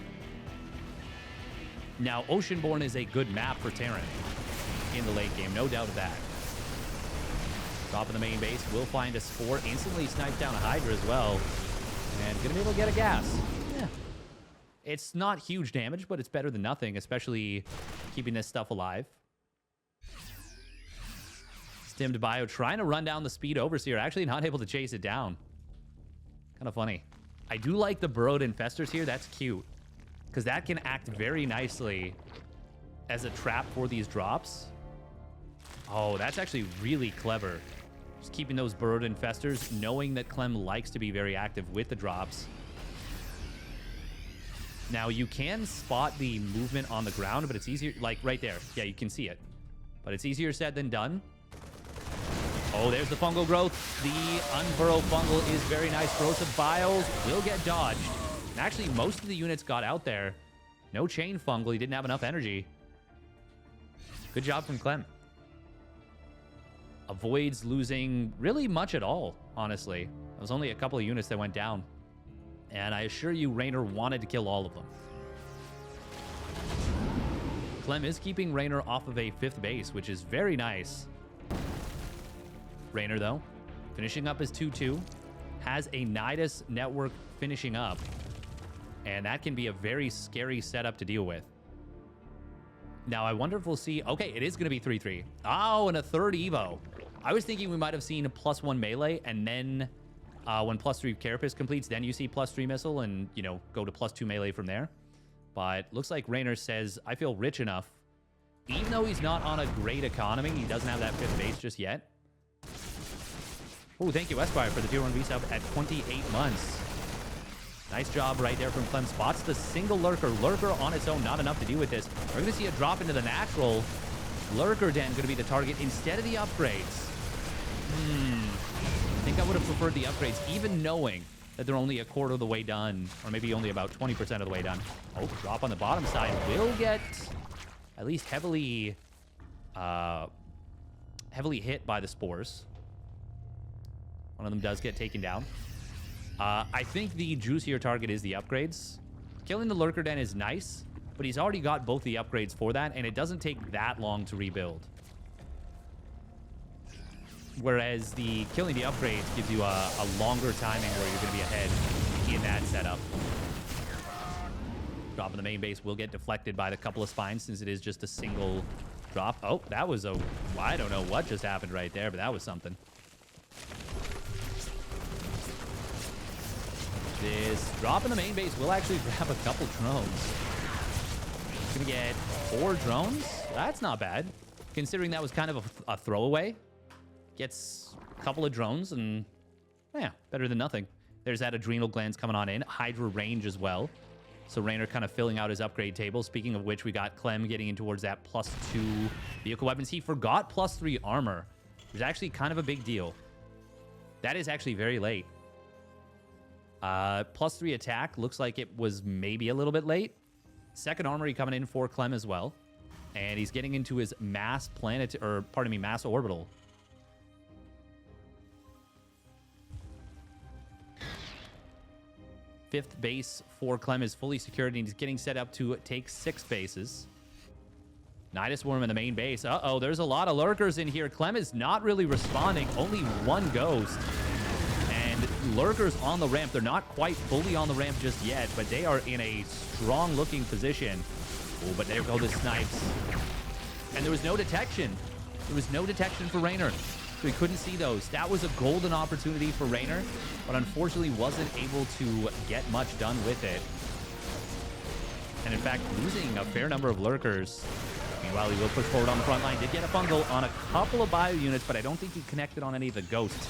Now, Oceanborn is a good map for Terran in the late game. No doubt of that. Top of the main base, will find a Spore, instantly snipes down a Hydra as well, and gonna be able to get a gas. Yeah. It's not huge damage, but it's better than nothing, especially keeping this stuff alive. Stimmed Bio trying to run down the Speed Overseer, actually not able to chase it down. Kind of funny. I do like the burrowed infestors here, that's cute, because that can act very nicely as a trap for these drops. Oh, that's actually really clever. Just keeping those burrowed infestors, knowing that Clem likes to be very active with the drops. Now, you can spot the movement on the ground, but it's easier, like right there. Yeah, you can see it. But it's easier said than done. Oh, there's the fungal growth. The unburrowed fungal is very nice. Corrosive Biles will get dodged. And actually, most of the units got out there. No chain fungal. He didn't have enough energy. Good job from Clem. Avoids losing really much at all, honestly. There was only a couple of units that went down. And I assure you, Reynor wanted to kill all of them. Clem is keeping Reynor off of a 5th base, which is very nice. Reynor, though, finishing up his 2-2. Has a Nidus network finishing up. And that can be a very scary setup to deal with. Now, I wonder if we'll see... Okay, it is going to be 3-3. Oh, and a 3rd Evo. I was thinking we might have seen a +1 melee, and then when +3 Carapace completes, then you see +3 missile and, you know, go to +2 melee from there. But looks like Reynor says, I feel rich enough. Even though he's not on a great economy, he doesn't have that 5th base just yet. Oh, thank you, Esquire, for the tier 1 resub at 28 months. Nice job right there from Clem. Spots the single lurker. Lurker on its own, not enough to do with this. We're going to see a drop into the natural. Lurker Den going to be the target instead of the upgrades. I think I would have preferred the upgrades, even knowing that they're only a quarter of the way done, or maybe only about 20% of the way done. Oh, drop on the bottom side will get at least heavily hit by the spores. One of them does get taken down. I think the juicier target is the upgrades. Killing the Lurker Den is nice, but he's already got both the upgrades for that, and it doesn't take that long to rebuild. Whereas killing the upgrades gives you a longer timing where you're going to be ahead in that setup. Drop in the main base will get deflected by the couple of spines since it is just a single drop. Oh, that was I don't know what just happened right there, but that was something. This drop in the main base will actually grab a couple drones. Gonna get 4 drones. That's not bad, considering that was kind of a throwaway. Gets a couple of drones, and yeah, better than nothing. There's that adrenal glands coming on in. Hydra range as well. So Reynor kind of filling out his upgrade table. Speaking of which, we got Clem getting in towards that +2 vehicle weapons. He forgot +3 armor. It was actually kind of a big deal. That is actually very late. +3 attack looks like it was maybe a little bit late. Second armory coming in for Clem as well. And he's getting into his mass orbital. Fifth base for Clem is fully secured, and he's getting set up to take 6 bases. Nidus Worm in the main base. Uh-oh, there's a lot of lurkers in here. Clem is not really responding. Only 1 ghost. And lurkers on the ramp. They're not quite fully on the ramp just yet, but they are in a strong-looking position. Oh, but there go the snipes. And there was no detection. There was no detection for Reynor. So he couldn't see those. That was a golden opportunity for Reynor, but unfortunately wasn't able to get much done with it. And in fact, losing a fair number of lurkers. Meanwhile, he will push forward on the front line. Did get a fungal on a couple of bio units, but I don't think he connected on any of the ghosts.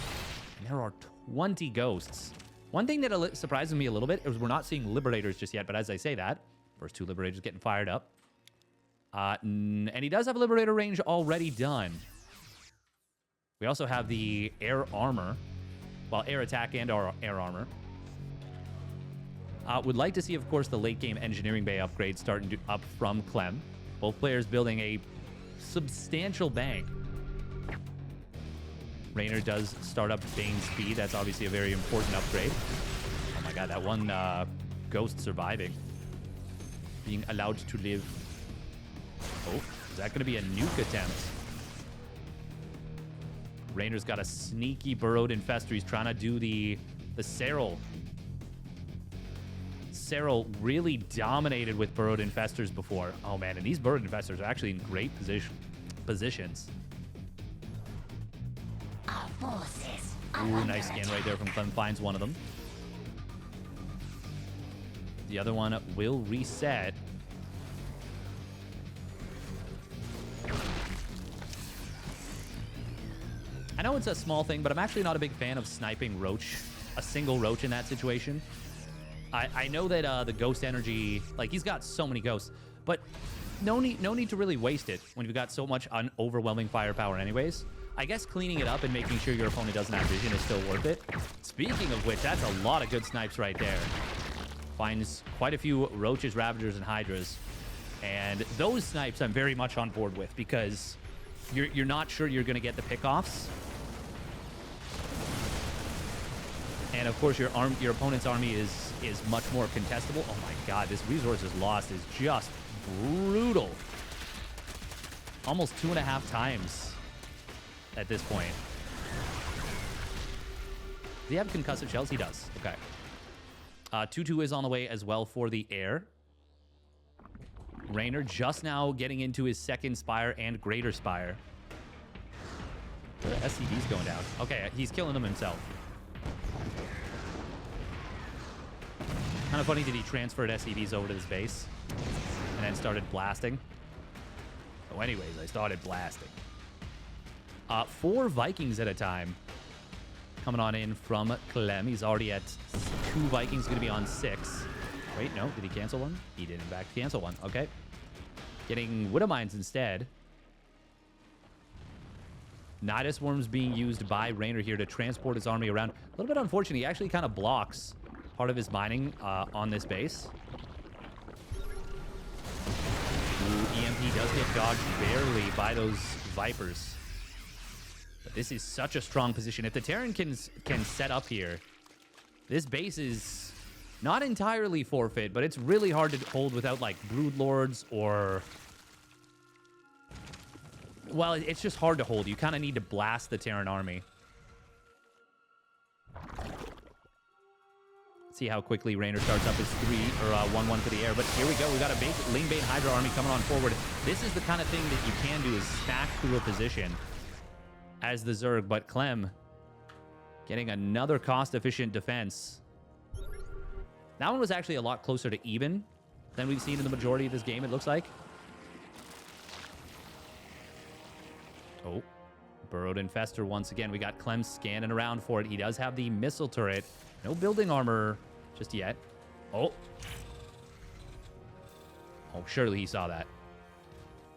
And there are 20 ghosts. One thing that surprises me a little bit is we're not seeing Liberators just yet, but as I say that, first 2 Liberators getting fired up. And he does have a Liberator range already done. We also have the air armor, well, air attack and our air armor. Would like to see, of course, the late game engineering bay upgrade starting up from Clem. Both players building a substantial bank. Reynor does start up Bane speed. That's obviously a very important upgrade. Oh my god, that one ghost surviving. Being allowed to live. Oh, is that going to be a nuke attempt? Reynor's got a sneaky burrowed infestor. He's trying to do the Serral. Serral really dominated with burrowed infestors before. Oh man, and these burrowed infestors are actually in great positions. Our forces. Ooh, nice scan right there from Clem. Finds one of them. The other one will reset. I know it's a small thing, but I'm actually not a big fan of sniping Roach, a single Roach in that situation. I know that the ghost energy, like he's got so many ghosts, but no need to really waste it when you've got so much overwhelming firepower anyways. I guess cleaning it up and making sure your opponent doesn't have vision is still worth it. Speaking of which, that's a lot of good snipes right there. Finds quite a few Roaches, Ravagers, and Hydras. And those snipes I'm very much on board with because you're not sure you're going to get the pickoffs. And of course, your opponent's army is much more contestable. Oh my god, this resources lost is just brutal. Almost 2.5 times at this point. Does he have concussive shells? He does. Okay. 2-2 is on the way as well for the air. Reynor just now getting into his second Spire and Greater Spire. The SCV's going down. Okay, he's killing them himself. Kind of funny that he transferred SCVs over to this base and then started blasting. So anyways, I started blasting. 4 Vikings at a time coming on in from Clem. He's already at 2 Vikings, going to be on 6. Wait, no, did he cancel one? He did in fact cancel one. Okay. Getting Widowmines instead. Nidus Worms being used by Reynor here to transport his army around. A little bit unfortunate. He actually kind of blocks part of his mining on this base. Ooh, EMP does get dodged barely by those Vipers. But this is such a strong position. If the Terran can set up here, this base is not entirely forfeit, but it's really hard to hold without, like, Broodlords or... Well, it's just hard to hold. You kind of need to blast the Terran army. See how quickly Reynor starts up his 1-1 for the air. But here we go. We got a big Lane-Bait Hydra army coming on forward. This is the kind of thing that you can do, is stack through a position as the Zerg. But Clem getting another cost-efficient defense. That one was actually a lot closer to even than we've seen in the majority of this game, it looks like. Oh, Burrowed Infestor once again. We got Clem scanning around for it. He does have the missile turret. No building armor just yet. Oh. Oh, surely he saw that.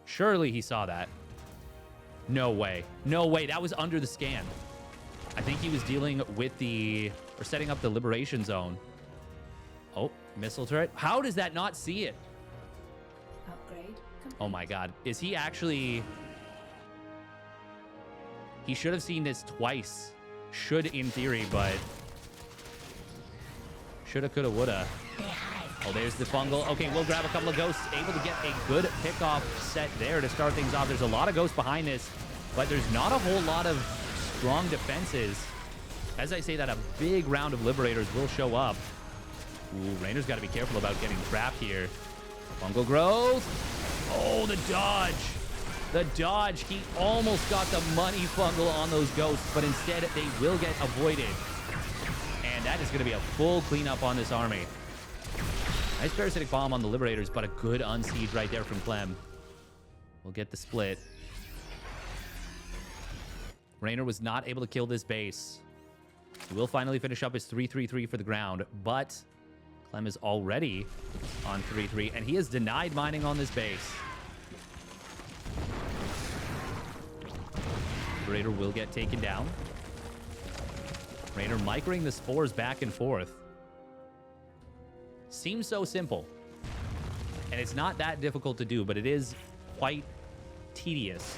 Surely he saw that. No way. No way. That was under the scan. I think he was dealing with the... or setting up the liberation zone. Oh, missile turret. How does that not see it? Upgrade complete. Oh my god. Is he actually... He should have seen this twice. Should in theory, but... Shoulda, coulda, woulda. Oh, there's the fungal. Okay, we'll grab a couple of ghosts. Able to get a good pickoff set there to start things off. There's a lot of ghosts behind this, but there's not a whole lot of strong defenses. As I say that, a big round of Liberators will show up. Ooh, Reynor's got to be careful about getting trapped here. Fungal growth. Oh, the dodge. The dodge. He almost got the money fungal on those ghosts, but instead they will get avoided. And that is going to be a full cleanup on this army. Nice parasitic bomb on the Liberators, but a good unsiege right there from Clem. We'll get the split. Reynor was not able to kill this base. He will finally finish up his 3-3-3 for the ground, but Clem is already on 3-3, and he is denied mining on this base. Liberator will get taken down. Reynor microing the spores back and forth. Seems so simple. And it's not that difficult to do, but it is quite tedious.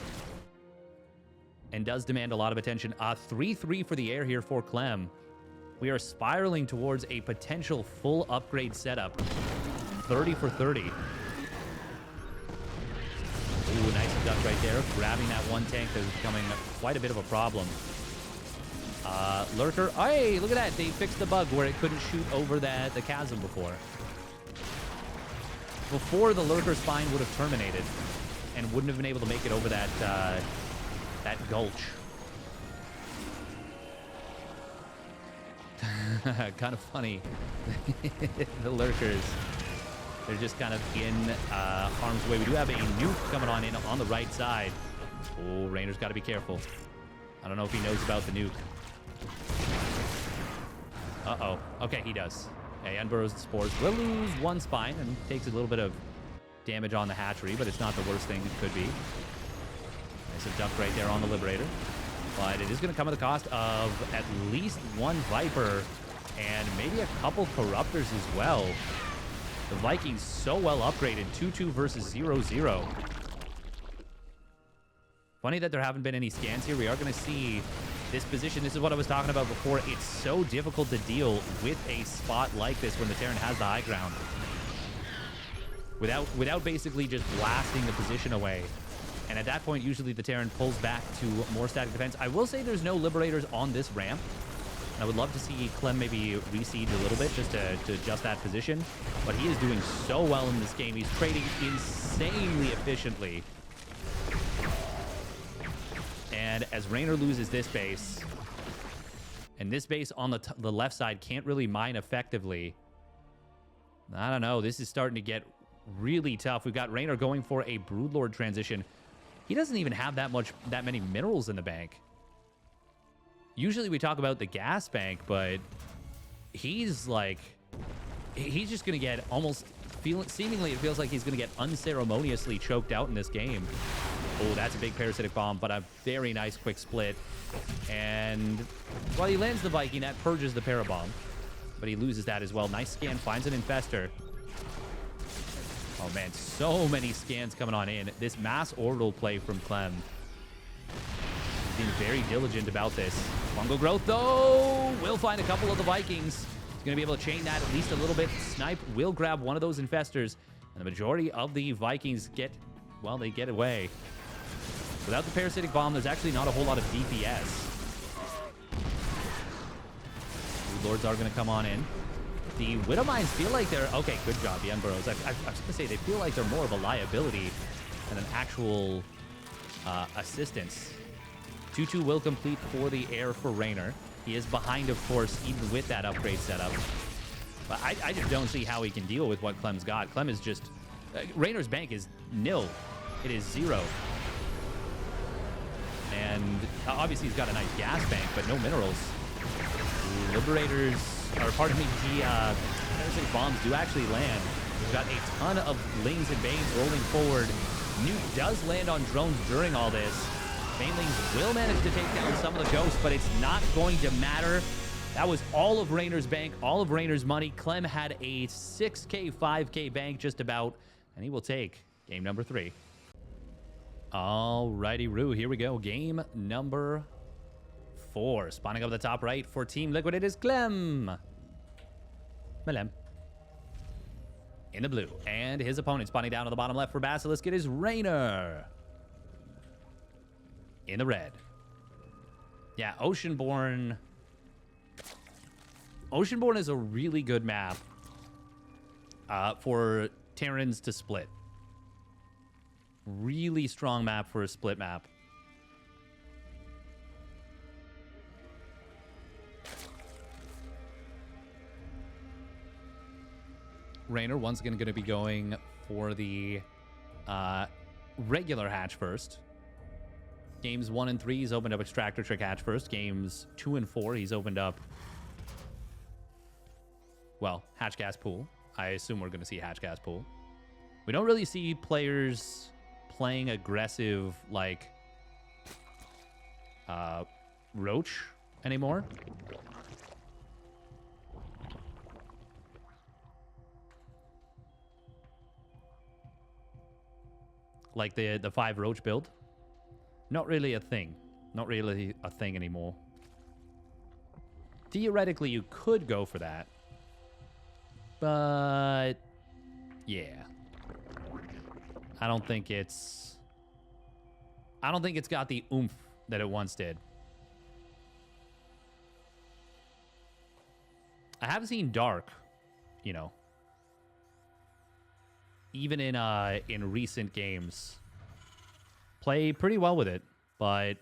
And does demand a lot of attention. 3-3 for the air here for Clem. We are spiraling towards a potential full upgrade setup. 30 for 30. Ooh, nice duck right there. Grabbing that one tank that is becoming quite a bit of a problem. Lurker. Hey, look at that. They fixed the bug where it couldn't shoot over the chasm before. Before, the Lurker spine would have terminated and wouldn't have been able to make it over that gulch. Kind of funny. The Lurkers. They're just kind of in harm's way. We do have a nuke coming on in on the right side. Oh, Reynor's got to be careful. I don't know if he knows about the nuke. Uh-oh. Okay, he does. He unburrows the spores. Will lose one spine and takes a little bit of damage on the hatchery, but it's not the worst thing it could be. Nice a duck right there on the Liberator. But it is going to come at the cost of at least one Viper and maybe a couple Corruptors as well. The Vikings so well upgraded. 2-2 versus 0-0. Funny that there haven't been any scans here. We are going to see this position. This is what I was talking about before. It's so difficult to deal with a spot like this when the Terran has the high ground. Without basically just blasting the position away. And at that point, usually the Terran pulls back to more static defense. I will say there's no Liberators on this ramp. I would love to see Clem maybe re-siege a little bit just to adjust that position. But he is doing so well in this game. He's trading insanely efficiently. And as Reynor loses this base, and this base on the left side can't really mine effectively, I don't know. This is starting to get really tough. We've got Reynor going for a Broodlord transition. He doesn't even have that many minerals in the bank. Usually we talk about the gas bank, but he's just going to get almost... Seemingly, it feels like he's going to get unceremoniously choked out in this game. Oh, that's a big parasitic bomb, but a very nice quick split. And while he lands the Viking, that purges the parabomb. But he loses that as well. Nice scan, finds an infester. Oh man, so many scans coming on in. This mass orbital play from Clem. He's being very diligent about this. Fungal growth, though, will find a couple of the Vikings. He's going to be able to chain that at least a little bit. Snipe will grab one of those infestors. And the majority of the Vikings get, well, they get away. Without the parasitic bomb, there's actually not a whole lot of DPS. Lords are going to come on in. The Widow Mines feel like they're... Okay, good job, the Burrows. I was going to say, they feel like they're more of a liability than an actual assistance. 2-2 will complete for the air for Reynor. He is behind, of course, even with that upgrade setup. But I just don't see how he can deal with what Clem's got. Clem is just... Reynor's bank is nil. It is 0. And obviously he's got a nice gas bank, but no minerals. Liberators, or pardon me, the parasitic bombs do actually land. We've got a ton of Lings and Banes rolling forward. Nuke does land on drones during all this. Banelings will manage to take down some of the ghosts, but it's not going to matter. That was all of Reynor's bank, all of Reynor's money. Clem had a 6K, 5K bank just about, and he will take game number 3. Alrighty, Roo, here we go. Game number 4. Spawning up the top right for Team Liquid, it is Clem. Malem. In the blue. And his opponent spawning down to the bottom left for Basilisk, it is Reynor. In the red. Yeah, Oceanborn. Oceanborn is a really good map for Terrans to split. Really strong map for a split map. Reynor once again going to be going for the regular hatch first. Games 1 and 3, he's opened up Extractor Trick hatch first. Games 2 and 4, he's opened up, well, hatch gas pool. I assume we're going to see hatch gas pool. We don't really see players playing aggressive like Roach anymore. Like the 5 Roach build. Not really a thing. Not really a thing anymore. Theoretically, you could go for that. But yeah. I don't think it's got the oomph that it once did. I have seen Dark, you know, even in recent games, play pretty well with it, but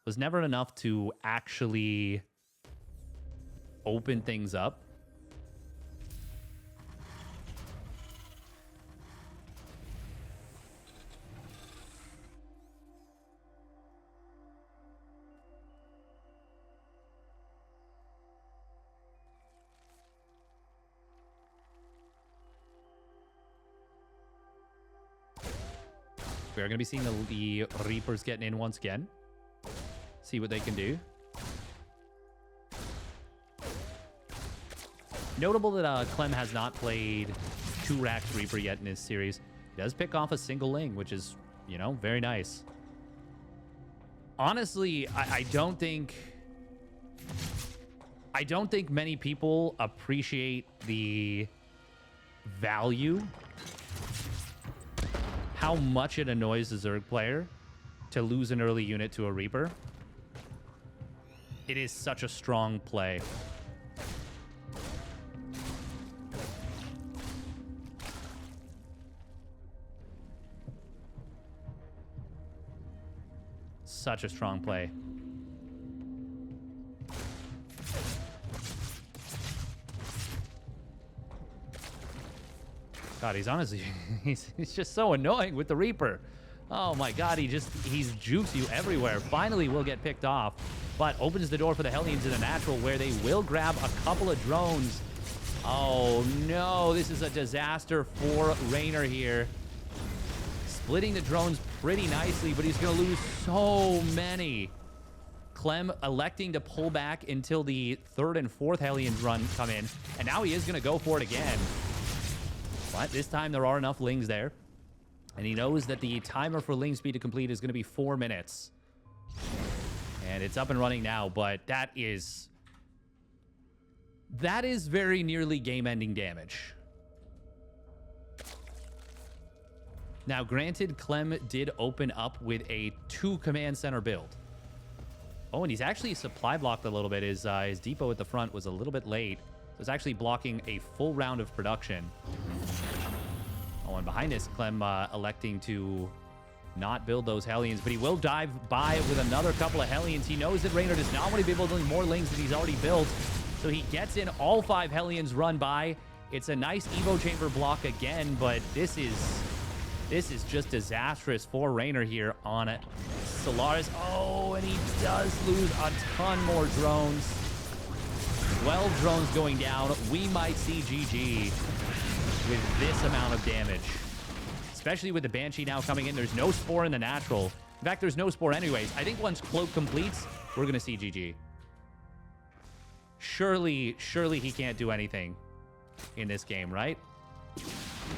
was never enough to actually open things up. We're going to be seeing the Reapers getting in once again. See what they can do. Notable that Clem has not played 2 Racks Reaper yet in his series. He does pick off a single Ling, which is, you know, very nice. Honestly, I don't think many people appreciate the value, how much it annoys the Zerg player to lose an early unit to a Reaper. It is such a strong play. Such a strong play. God, he's honestly, he's just so annoying with the Reaper. Oh my God, he's jukes you everywhere. Finally will get picked off, but opens the door for the Hellions in a natural where they will grab a couple of drones. Oh no, this is a disaster for Reynor here. splitting the drones pretty nicely, but he's going to lose so many. Clem electing to pull back until the 3rd and 4th Hellions run come in, and now he is going to go for it again. But this time there are enough Lings there, and he knows that the timer for Ling speed to complete is going to be 4 minutes. And it's up and running now, but that is very nearly game-ending damage. Now, granted, Clem did open up with a 2 command center build. Oh, and he's actually supply blocked a little bit. His depot at the front was a little bit late. So it's actually blocking a full round of production. Oh, and behind this, Clem electing to not build those Hellions, but he will dive by with another couple of Hellions. He knows that Reynor does not want to be building more Lings than he's already built. So he gets in all 5 Hellions run by. It's a nice Evo Chamber block again, but this is just disastrous for Reynor here on it. Solaris, oh, and he does lose a ton more drones. 12 drones going down. We might see GG with this amount of damage. Especially with the Banshee now coming in. There's no Spore in the natural. In fact, there's no Spore anyways. I think once Cloak completes, we're going to see GG. Surely he can't do anything in this game, right?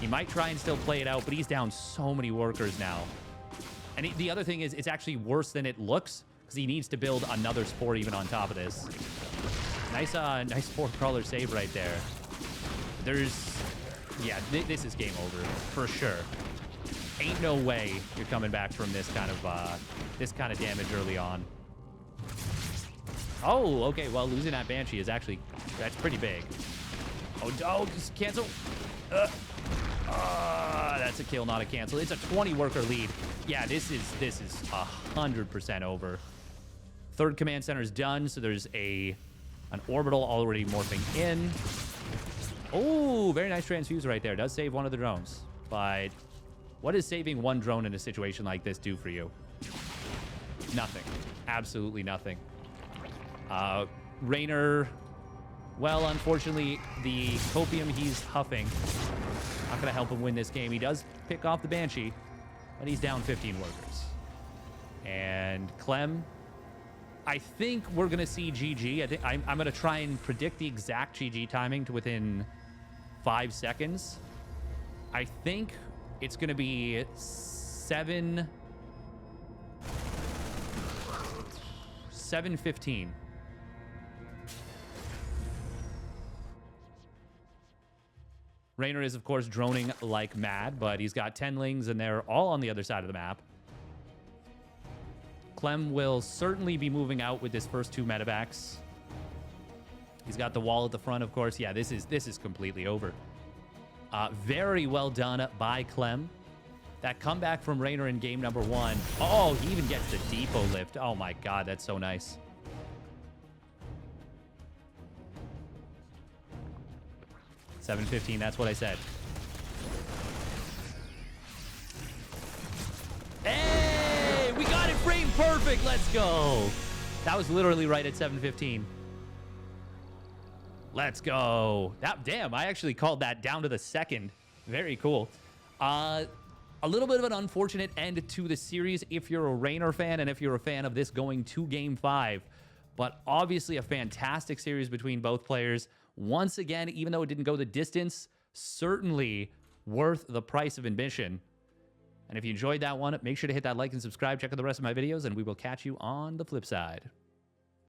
He might try and still play it out, but he's down so many workers now. And the other thing is, it's actually worse than it looks, because he needs to build another Spore even on top of this. Nice Spore Crawler save right there. Yeah, this is game over, for sure. Ain't no way you're coming back from this kind of damage early on. Oh, okay, well, losing that Banshee is actually, that's pretty big. Oh, just cancel. That's a kill, not a cancel. It's a 20 worker lead. Yeah, this is 100% over. 3rd command center is done, so there's an orbital already morphing in. Oh, very nice transfuse right there. Does save one of the drones. But what does saving 1 drone in a situation like this do for you? Nothing. Absolutely nothing. Reynor, well, unfortunately, the copium he's huffing not going to help him win this game. He does pick off the Banshee, but he's down 15 workers. And Clem, I think we're going to see GG. I think I'm going to try and predict the exact GG timing to within 5 seconds. I think it's going to be 7:15. Reynor is, of course, droning like mad, but he's got 10 Lings, and they're all on the other side of the map. Clem will certainly be moving out with this first 2 medevacs. He's got the wall at the front, of course. Yeah, this is completely over. Very well done by Clem. That comeback from Reynor in game number 1. Oh, he even gets the depot lift. Oh my god, that's so nice. $7.15, that's what I said. Hey, we got it frame perfect. Let's go. That was literally right at 7:15. Let's go. Damn, I actually called that down to the second. Very cool. A little bit of an unfortunate end to the series if you're a Reynor fan and if you're a fan of this going to Game 5. But obviously a fantastic series between both players. Once again, even though it didn't go the distance, certainly worth the price of admission. And if you enjoyed that one, make sure to hit that like and subscribe. Check out the rest of my videos, and we will catch you on the flip side.